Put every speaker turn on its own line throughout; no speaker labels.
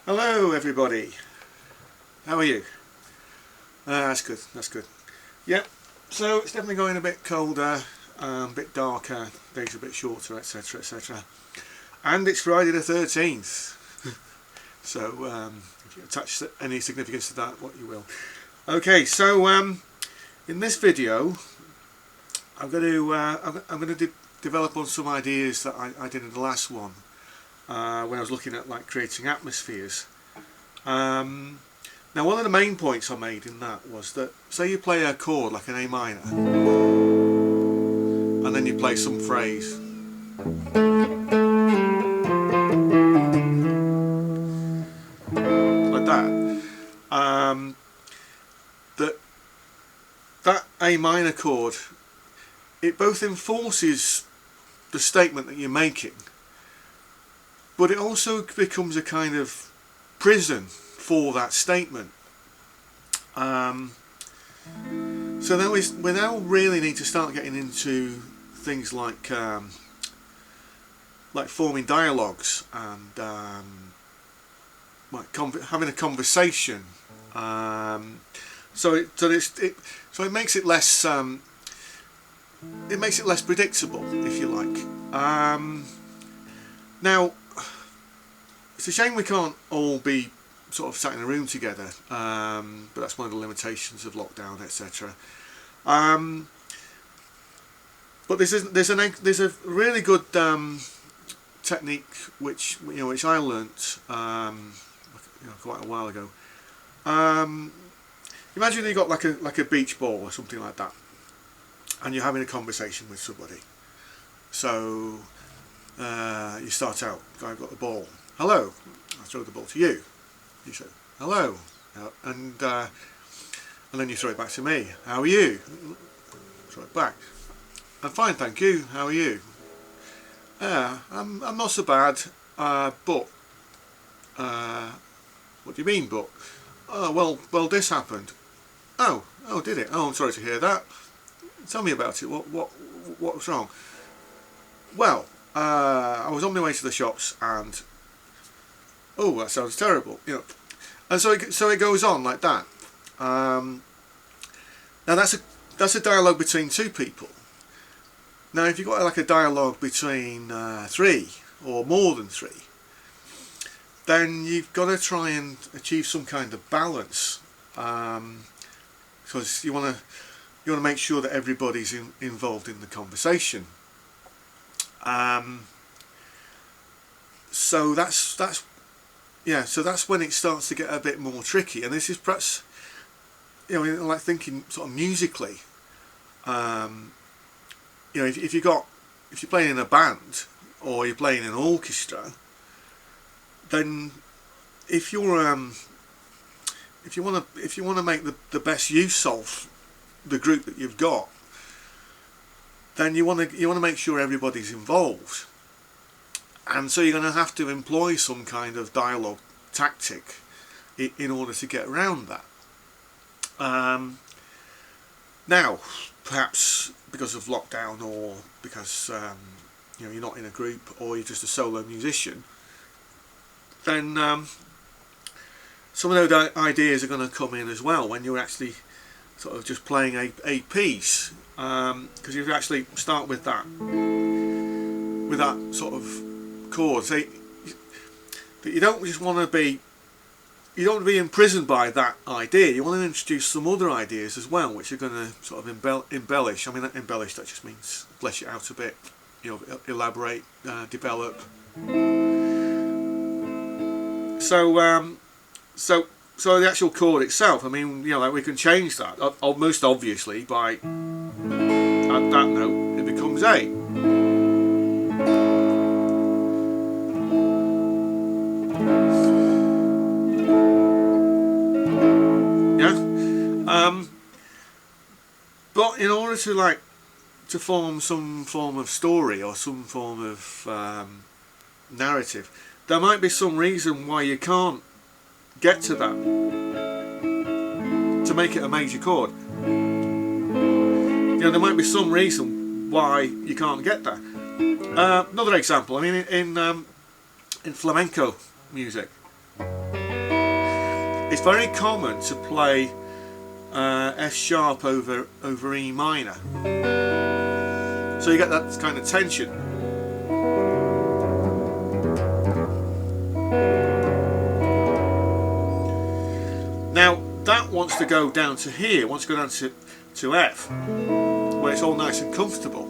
Hello everybody, how are you? That's good, that's good. Yep, so it's definitely going a bit colder, a bit darker, days a bit shorter, etc, etc. And it's Friday the 13th, so if you attach any significance to that, what you will. Okay, so in this video I'm going to develop on some ideas that I did in the last one. When I was looking at like creating atmospheres. Now one of the main points I made in that was that, say you play a chord like an A minor and then you play some phrase like that, that A minor chord, it both enforces the statement that you're making, but it also becomes a kind of prison for that statement. So now we now really need to start getting into things like forming dialogues and having a conversation. So it makes it less predictable, if you like. Now, it's a shame we can't all be sort of sat in a room together, but that's one of the limitations of lockdown, etc. But there's a really good technique which I learnt quite a while ago. Imagine you got like a beach ball or something like that, and you're having a conversation with somebody. So you start out, I've got the ball. Hello. I throw the ball to you. You say hello, and then you throw it back to me. How are you? Throw it back. I'm fine, thank you. How are you? I'm not so bad. But what do you mean, but? Oh, well, this happened. Oh, did it? Oh, I'm sorry to hear that. Tell me about it. What's wrong? Well, I was on my way to the shops and. Oh, that sounds terrible, and so it goes on like that. Now that's a dialogue between two people. Now, if you've got like a dialogue between three or more than three, then you've got to try and achieve some kind of balance, because you want to make sure that everybody's involved in the conversation. So that's when it starts to get a bit more tricky, and this is perhaps, like thinking sort of musically. If you're playing in a band or you're playing in an orchestra, then if you want to make the best use of the group that you've got, then you want to make sure everybody's involved. And so you're going to have to employ some kind of dialogue tactic in order to get around that. Now, perhaps because of lockdown, or because you're not in a group, or you're just a solo musician, then some of those ideas are going to come in as well when you're actually sort of just playing a piece, because you actually start with that sort of chords. That you don't just want to be imprisoned by that idea. You want to introduce some other ideas as well, which are going to sort of embellish. I mean, embellish, that just means flesh it out a bit, elaborate, develop. So the actual chord itself, I mean, we can change that. Most obviously by at that note it becomes A. But in order to form some form of story or some form of narrative, there might be some reason why you can't get to that, to make it a major chord. There might be some reason why you can't get there. Another example, I mean, in flamenco music, it's very common to play F sharp over E minor, so you get that kind of tension. Now that wants to go down to here, wants to go down to F, where it's all nice and comfortable.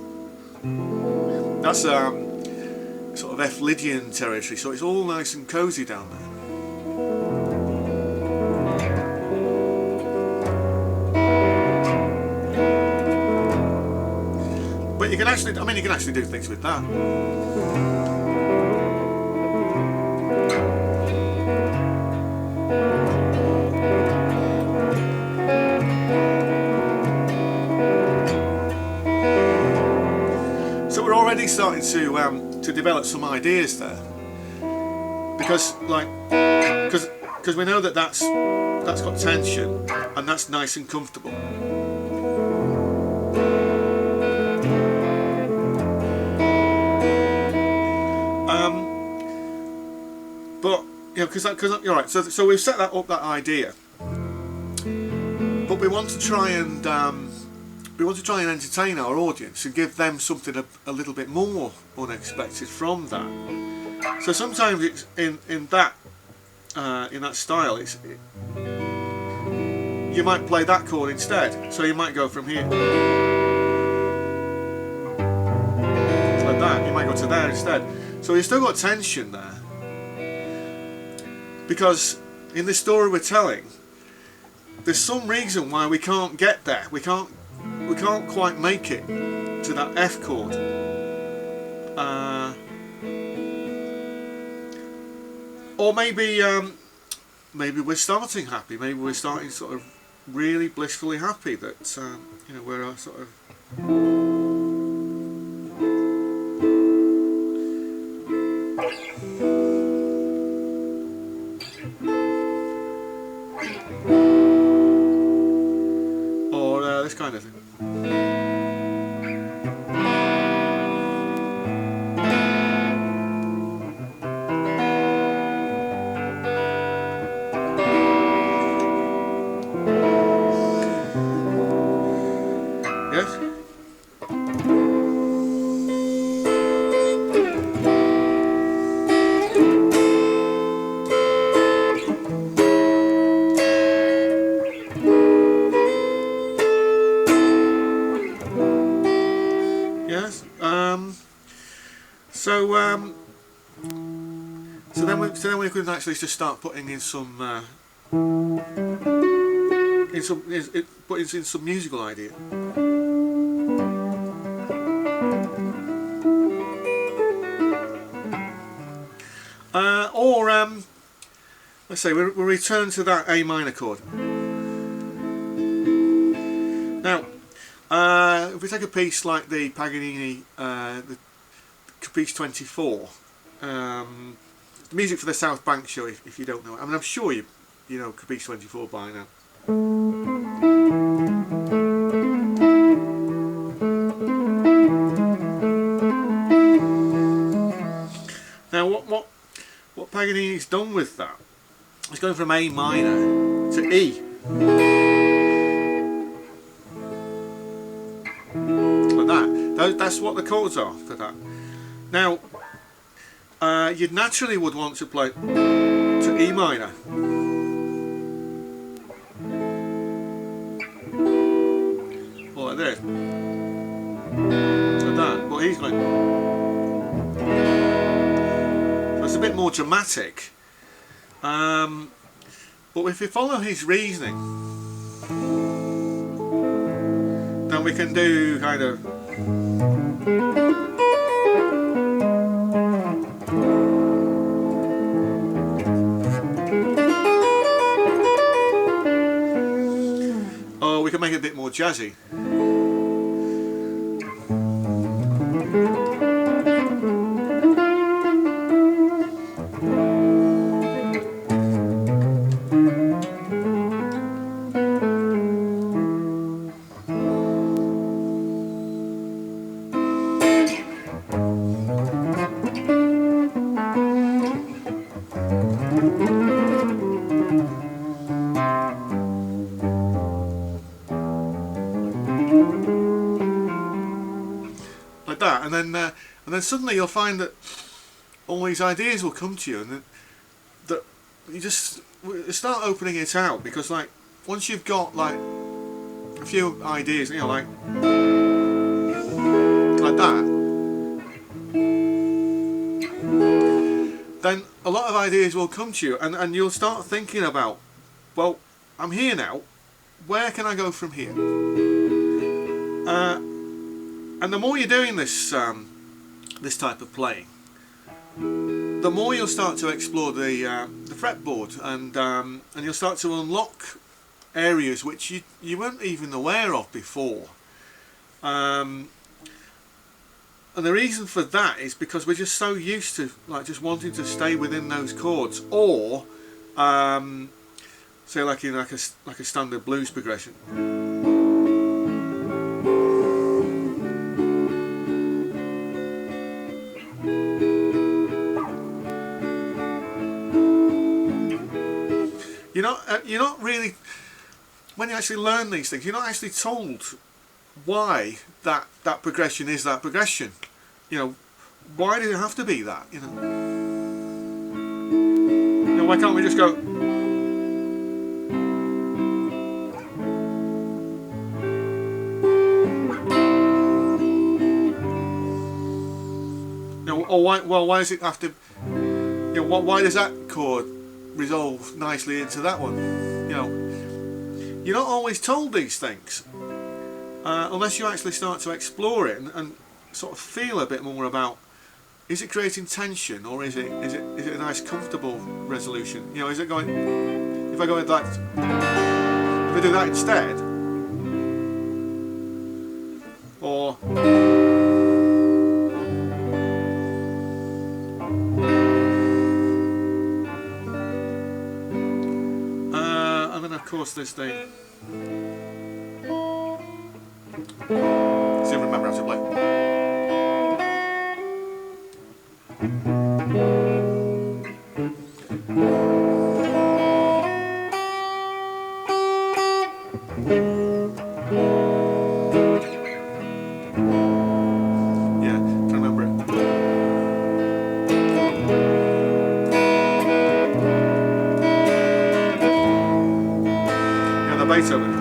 That's sort of F Lydian territory, so it's all nice and cosy down there. But you can actually, I mean, you can actually do things with that. So we're already starting to develop some ideas there, because we know that that's got tension and that's nice and comfortable. But you know, because you're right. So we've set that up, that idea, but we want to try and entertain our audience and give them something a little bit more unexpected from that. So sometimes it's in that style. You might play that chord instead. So you might go from here like that. You might go to there instead. So you've still got tension there, because in the story we're telling, there's some reason why we can't get there. We can't quite make it to that F chord. Or maybe we're starting happy. Maybe we're starting sort of really blissfully happy that you know, we're sort of. Or this kind of thing. Yes? Yes. So then we could actually just start putting in some putting in some musical idea. Or let's say we'll return to that A minor chord. Now, if we take a piece like the Paganini, the Caprice 24, the music for the South Bank show, if you don't know it. I mean, I'm sure you know Caprice 24 by now. Now, what Paganini's done with that, it's going from A minor to E. Like that. That's what the chords are for that. Now, you naturally would want to play to E minor. Or like this. Like that. But he's going. So it's a bit more dramatic. But if we follow his reasoning, then we can do kind of. Or we can make it a bit more jazzy. then suddenly you'll find that all these ideas will come to you, and that you just start opening it out, because like once you've got like a few ideas, you know, like that, then a lot of ideas will come to you, and you'll start thinking about, well, I'm here now, where can I go from here? And the more you're doing this this type of playing, the more you'll start to explore the fretboard, and you'll start to unlock areas which you weren't even aware of before. And the reason for that is because we're just so used to like just wanting to stay within those chords, or say like in like a standard blues progression. You're not really, when you actually learn these things, you're not actually told why that progression is that progression. You know, why does it have to be that? You know, why can't we just go? You know, or why does it have to? You know, why does that chord resolve nicely into that one? You know, you're not always told these things unless you actually start to explore it and sort of feel a bit more about, is it creating tension, or is it a nice comfortable resolution? You know, is it going, if I go with that, if I do that instead, or and then of course there's the, see if I remember how to play. Yeah, trying to remember it. Yeah, the Beethoven.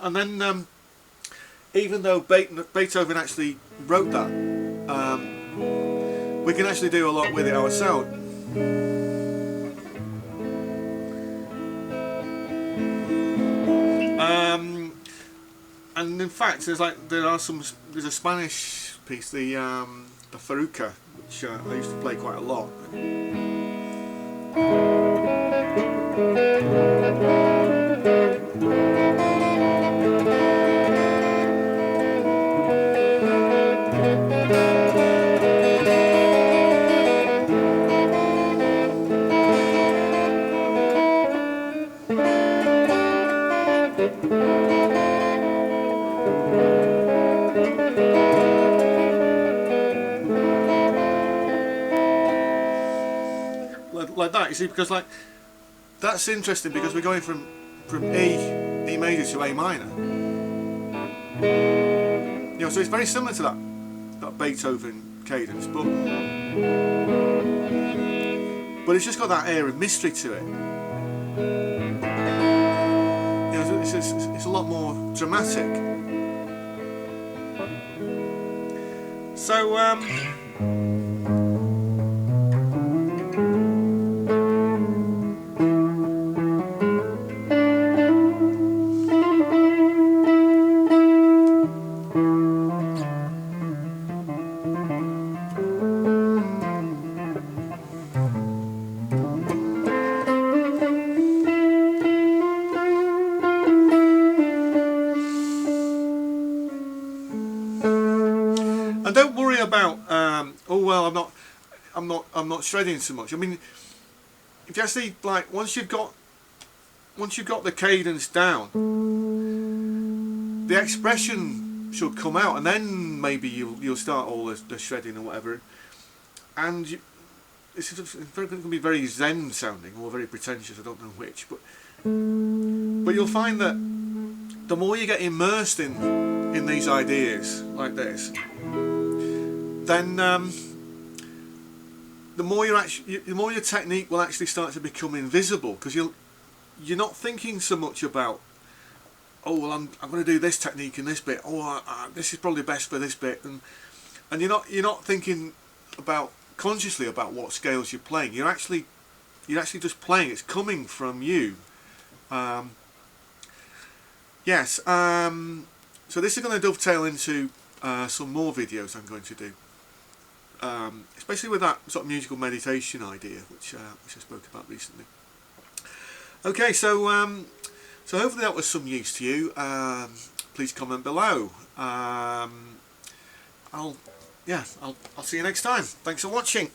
And then, even though Beethoven actually wrote that, we can actually do a lot with it ourselves. And in fact, there's a Spanish piece, the Faruca, which I used to play quite a lot. Like that, you see, because like that's interesting, because we're going from E major to A minor. You know, so it's very similar to that Beethoven cadence, but it's just got that air of mystery to it. You know, it's a lot more dramatic. So I'm not shredding so much. I mean, if you actually, like, once you've got the cadence down, the expression should come out, and then maybe you'll start all the shredding or whatever. And it's going to be very Zen sounding or very pretentious. I don't know which, but you'll find that the more you get immersed in these ideas like this, then the more your technique will actually start to become invisible, because you're not thinking so much about, oh well, I'm going to do this technique in this bit. Oh, this is probably best for this bit, and you're not thinking about consciously about what scales you're playing. You're actually just playing. It's coming from you. Yes. So this is going to dovetail into some more videos I'm going to do, especially with that sort of musical meditation idea, which I spoke about recently. Okay, so hopefully that was some use to you. Please comment below. I'll see you next time. Thanks for watching.